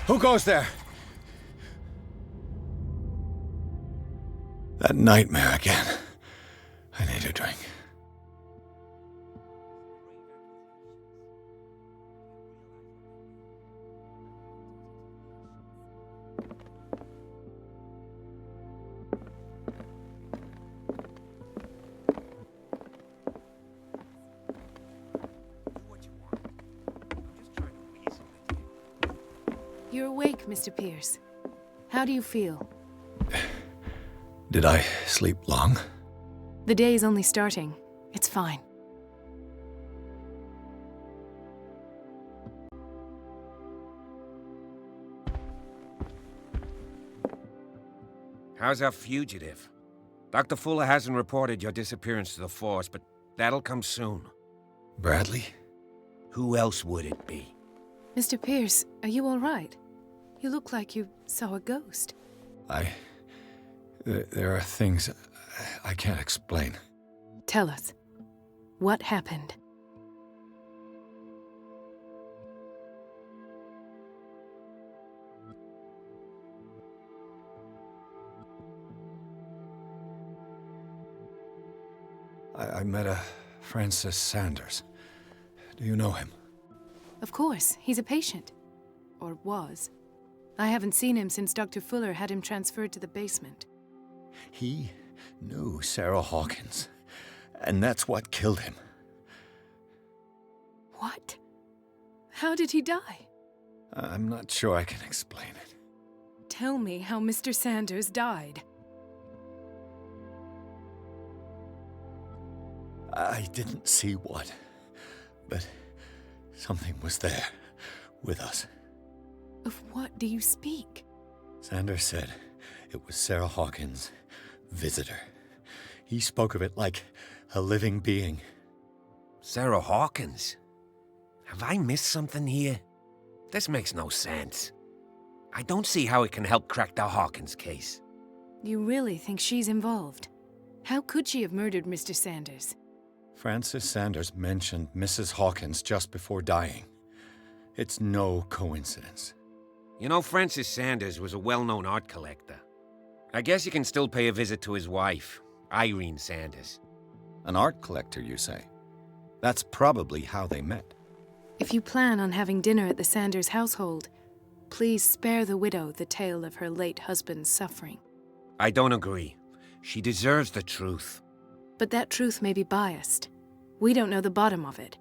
Who goes there? That nightmare again. I need a drink. You're awake, Mr. Pírs. How do you feel? Did I sleep long? The day is only starting. It's fine. How's our fugitive? Dr. Fuller hasn't reported your disappearance to the force, but that'll come soon. Bradley? Who else would it be? Mr. Pírs, are you all right? You look like you saw a ghost. There are things I can't explain. Tell us. What happened? I met a Francis Sanders. Do you know him? Of course, he's a patient. Or was. I haven't seen him since Dr. Fuller had him transferred to the basement. He knew Sarah Hawkins, and that's what killed him. What? How did he die? I'm not sure I can explain it. Tell me how Mr. Sanders died. I didn't see what, but something was there, with us. Of what do you speak? Sanders said it was Sarah Hawkins' visitor. He spoke of it like a living being. Sarah Hawkins? Have I missed something here? This makes no sense. I don't see how it can help crack the Hawkins case. You really think she's involved? How could she have murdered Mr. Sanders? Francis Sanders mentioned Mrs. Hawkins just before dying. It's no coincidence. You know, Francis Sanders was a well-known art collector. I guess you can still pay a visit to his wife, Irene Sanders. An art collector, you say? That's probably how they met. If you plan on having dinner at the Sanders household, please spare the widow the tale of her late husband's suffering. I don't agree. She deserves the truth. But that truth may be biased. We don't know the bottom of it.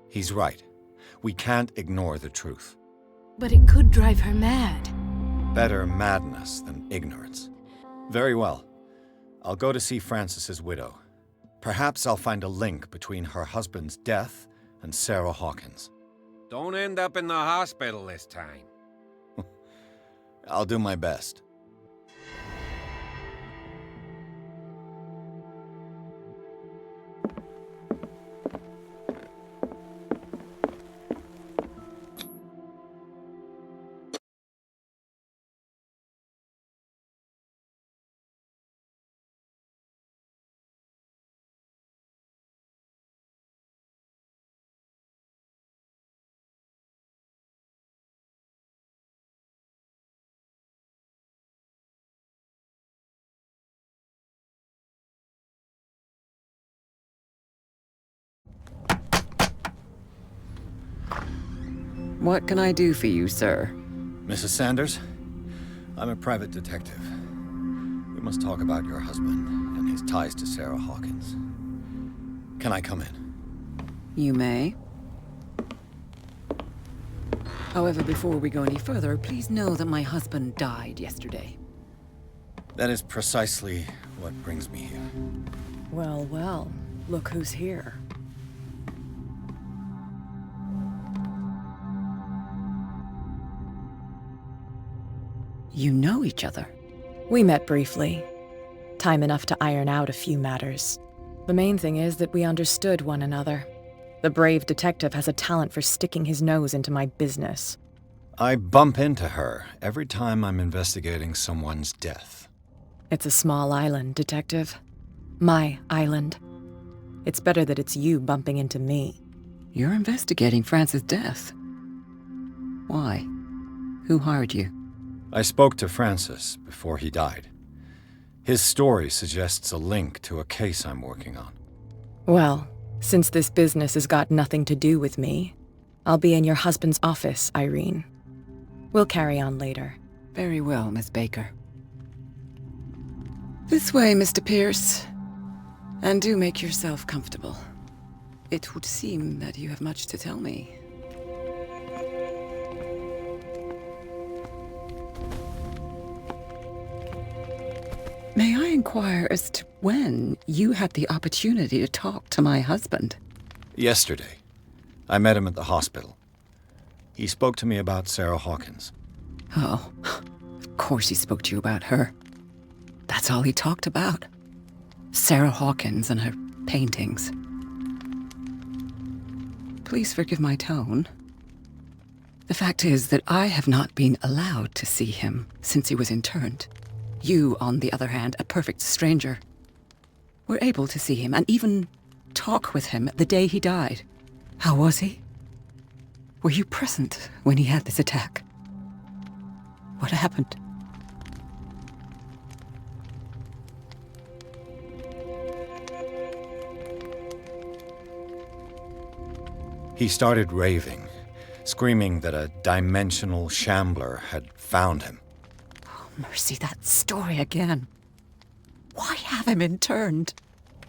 He's right. We can't ignore the truth. But it could drive her mad. Better madness than ignorance. Very well. I'll go to see Francis's widow. Perhaps I'll find a link between her husband's death and Sarah Hawkins. Don't end up in the hospital this time. I'll do my best. What can I do for you, sir? Mrs. Sanders, I'm a private detective. We must talk about your husband and his ties to Sarah Hawkins. Can I come in? You may. However, before we go any further, please know that my husband died yesterday. That is precisely what brings me here. Well, well, look who's here. You know each other. We met briefly. Time enough to iron out a few matters. The main thing is that we understood one another. The brave detective has a talent for sticking his nose into my business. I bump into her every time I'm investigating someone's death. It's a small island, Detective. My island. It's better that it's you bumping into me. You're investigating Francis' death. Why? Who hired you? I spoke to Francis before he died. His story suggests a link to a case I'm working on. Well, since this business has got nothing to do with me, I'll be in your husband's office, Irene. We'll carry on later. Very well, Miss Baker. This way, Mr. Pірс. And do make yourself comfortable. It would seem that you have much to tell me. May I inquire as to when you had the opportunity to talk to my husband? Yesterday, I met him at the hospital. He spoke to me about Sarah Hawkins. Oh, of course he spoke to you about her. That's all he talked about. Sarah Hawkins and her paintings. Please forgive my tone. The fact is that I have not been allowed to see him since he was interned. You, on the other hand, a perfect stranger, were able to see him and even talk with him the day he died. How was he? Were you present when he had this attack? What happened? He started raving, screaming that a dimensional shambler had found him. Mercy, that story again. Why have him interned?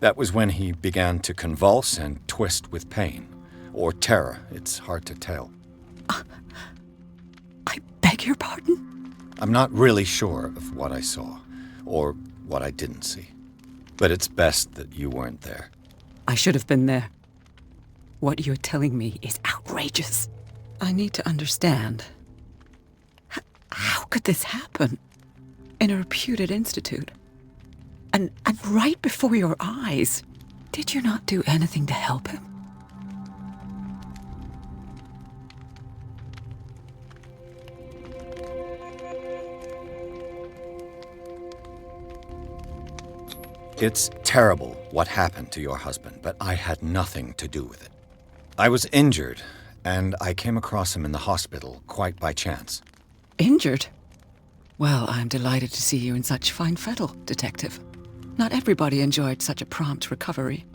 That was when he began to convulse and twist with pain. Or terror, it's hard to tell. I beg your pardon? I'm not really sure of what I saw, or what I didn't see. But it's best that you weren't there. I should have been there. What you're telling me is outrageous. I need to understand. How could this happen? In a reputed institute? And right before your eyes? Did you not do anything to help him? It's terrible what happened to your husband, but I had nothing to do with it. I was injured, and I came across him in the hospital quite by chance. Injured? Well, I'm delighted to see you in such fine fettle, Detective. Not everybody enjoyed such a prompt recovery.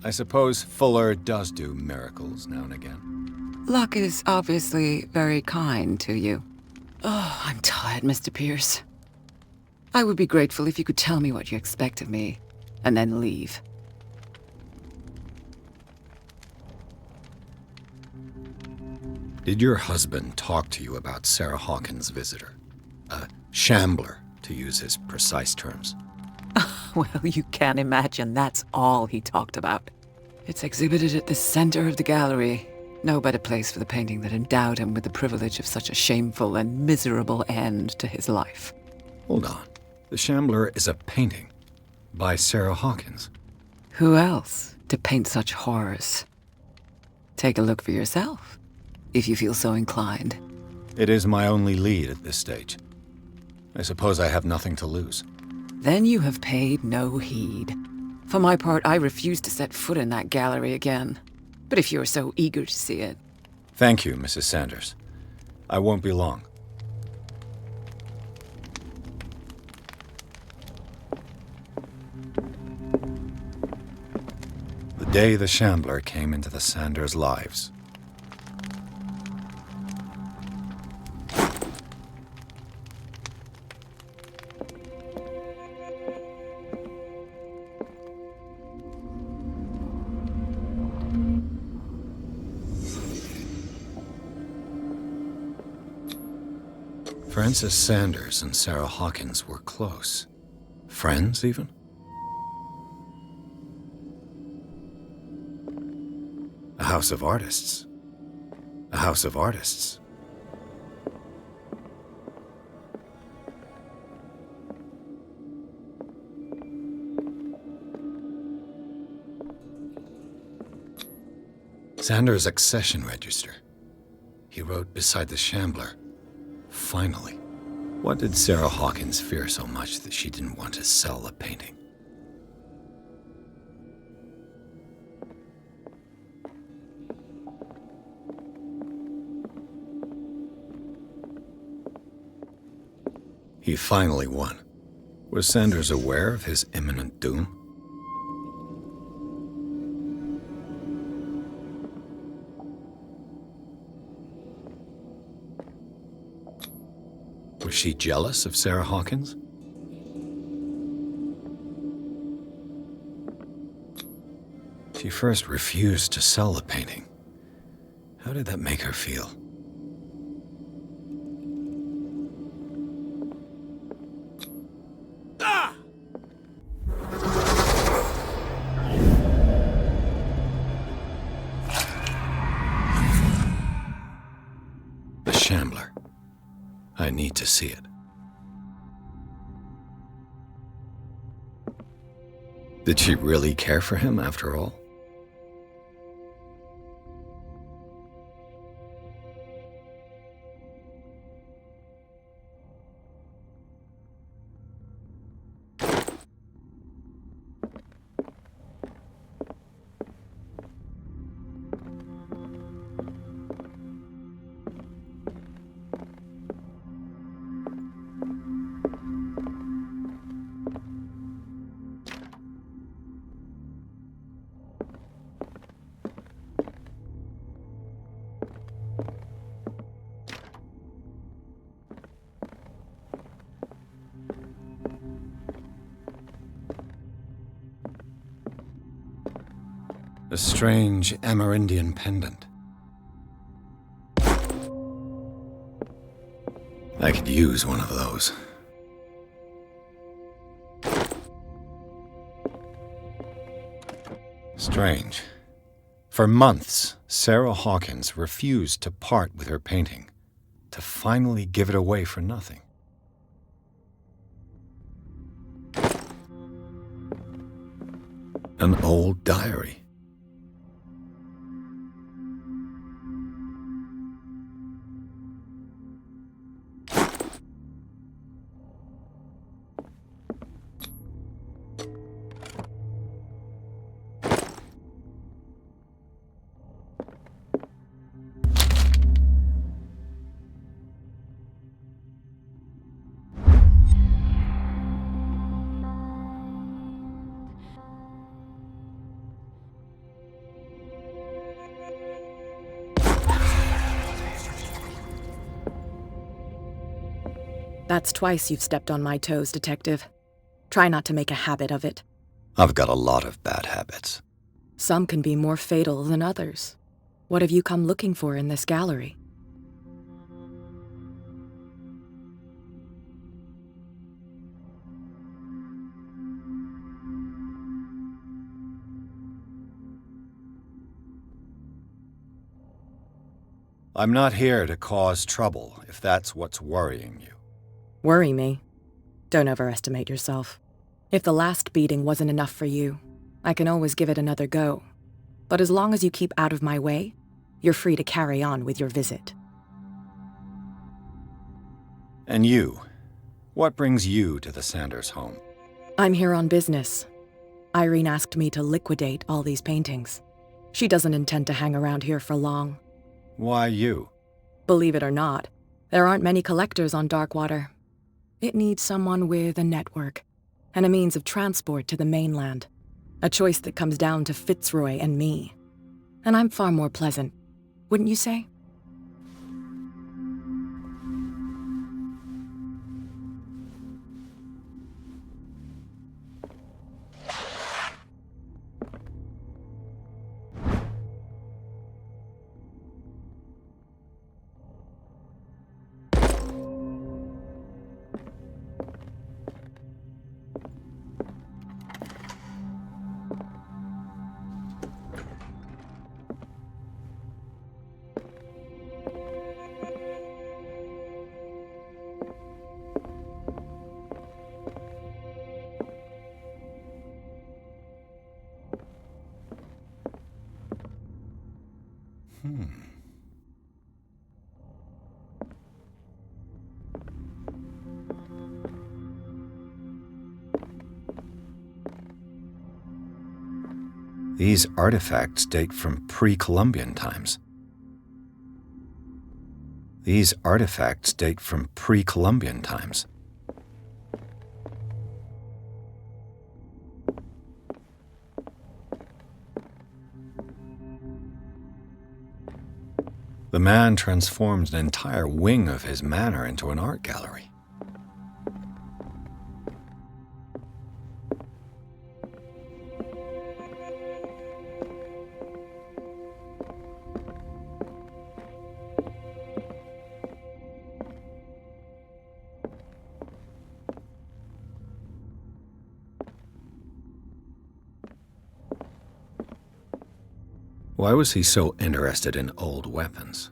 I suppose Fuller does do miracles now and again. Luck is obviously very kind to you. Oh, I'm tired, Mr. Pірс. I would be grateful if you could tell me what you expect of me, and then leave. Did your husband talk to you about Sarah Hawkins' visitor? A shambler, to use his precise terms. Well, you can imagine that's all he talked about. It's exhibited at the center of the gallery. No better place for the painting that endowed him with the privilege of such a shameful and miserable end to his life. Hold on. The Shambler is a painting by Sarah Hawkins. Who else to paint such horrors? Take a look for yourself, if you feel so inclined. It is my only lead at this stage. I suppose I have nothing to lose. Then you have paid no heed. For my part, I refuse to set foot in that gallery again. But if you're so eager to see it... Thank you, Mrs. Sanders. I won't be long. The day the Shambler came into the Sanders' lives. Francis Sanders and Sarah Hawkins were close. Friends, even? A house of artists. A house of artists. Sanders' accession register. He wrote beside the Shambler. Finally. What did Sarah Hawkins fear so much that she didn't want to sell the painting? He finally won. Was Sanders aware of his imminent doom? Was she jealous of Sarah Hawkins? She first refused to sell the painting. How did that make her feel? The Shambler. I need to see it. Did she really care for him after all? A strange Amerindian pendant. I could use one of those. Strange. For months, Sarah Hawkins refused to part with her painting, to finally give it away for nothing. An old diary. That's twice you've stepped on my toes, Detective. Try not to make a habit of it. I've got a lot of bad habits. Some can be more fatal than others. What have you come looking for in this gallery? I'm not here to cause trouble, if that's what's worrying you. Worry me? Don't overestimate yourself. If the last beating wasn't enough for you, I can always give it another go. But as long as you keep out of my way, you're free to carry on with your visit. And you? What brings you to the Sanders home? I'm here on business. Irene asked me to liquidate all these paintings. She doesn't intend to hang around here for long. Why you? Believe it or not, there aren't many collectors on Darkwater. It needs someone with a network, and a means of transport to the mainland. A choice that comes down to Fitzroy and me. And I'm far more pleasant, wouldn't you say? These artifacts date from pre-Columbian times. These artifacts date from pre-Columbian times. The man transformed an entire wing of his manor into an art gallery. Why was he so interested in old weapons?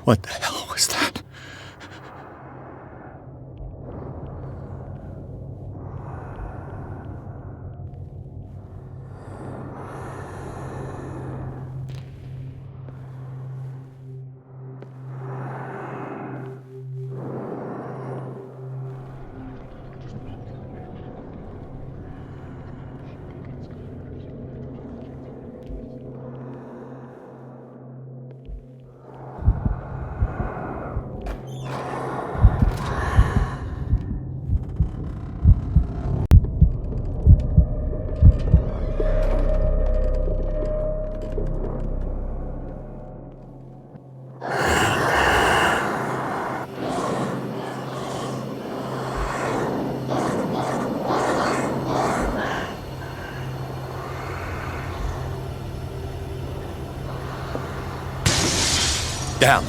What the hell was that? Damn.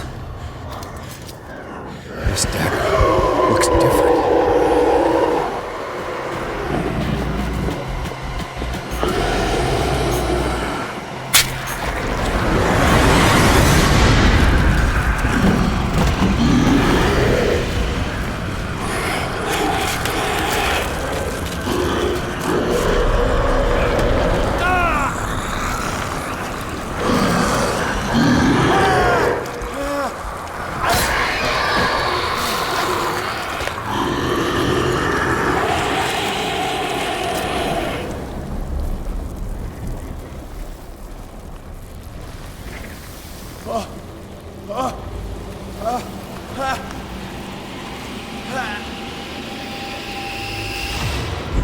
This dagger looks different.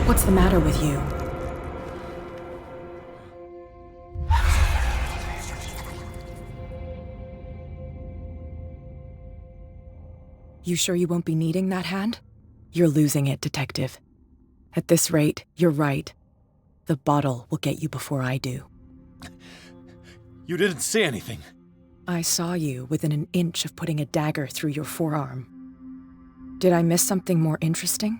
What's the matter with you? You sure you won't be needing that hand? You're losing it, Detective. At this rate, you're right. The bottle will get you before I do. You didn't see anything. I saw you within an inch of putting a dagger through your forearm. Did I miss something more interesting?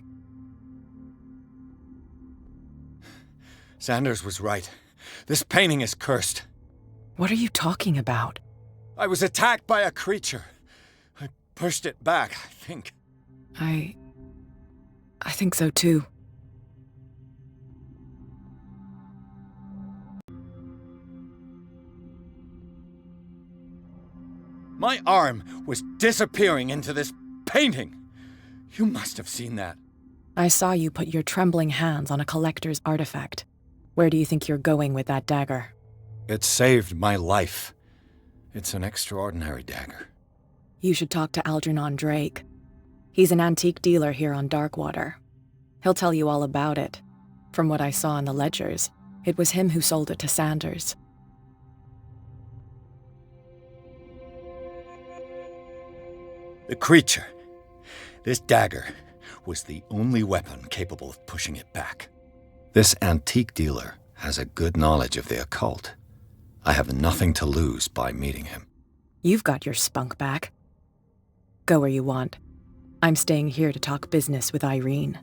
Sanders was right. This painting is cursed. What are you talking about? I was attacked by a creature. I pushed it back, I think. I think so too. My arm was disappearing into this painting. You must have seen that. I saw you put your trembling hands on a collector's artifact. Where do you think you're going with that dagger? It saved my life. It's an extraordinary dagger. You should talk to Algernon Drake. He's an antique dealer here on Darkwater. He'll tell you all about it. From what I saw in the ledgers, it was him who sold it to Sanders. The creature. This dagger was the only weapon capable of pushing it back. This antique dealer has a good knowledge of the occult. I have nothing to lose by meeting him. You've got your spunk back. Go where you want. I'm staying here to talk business with Irene.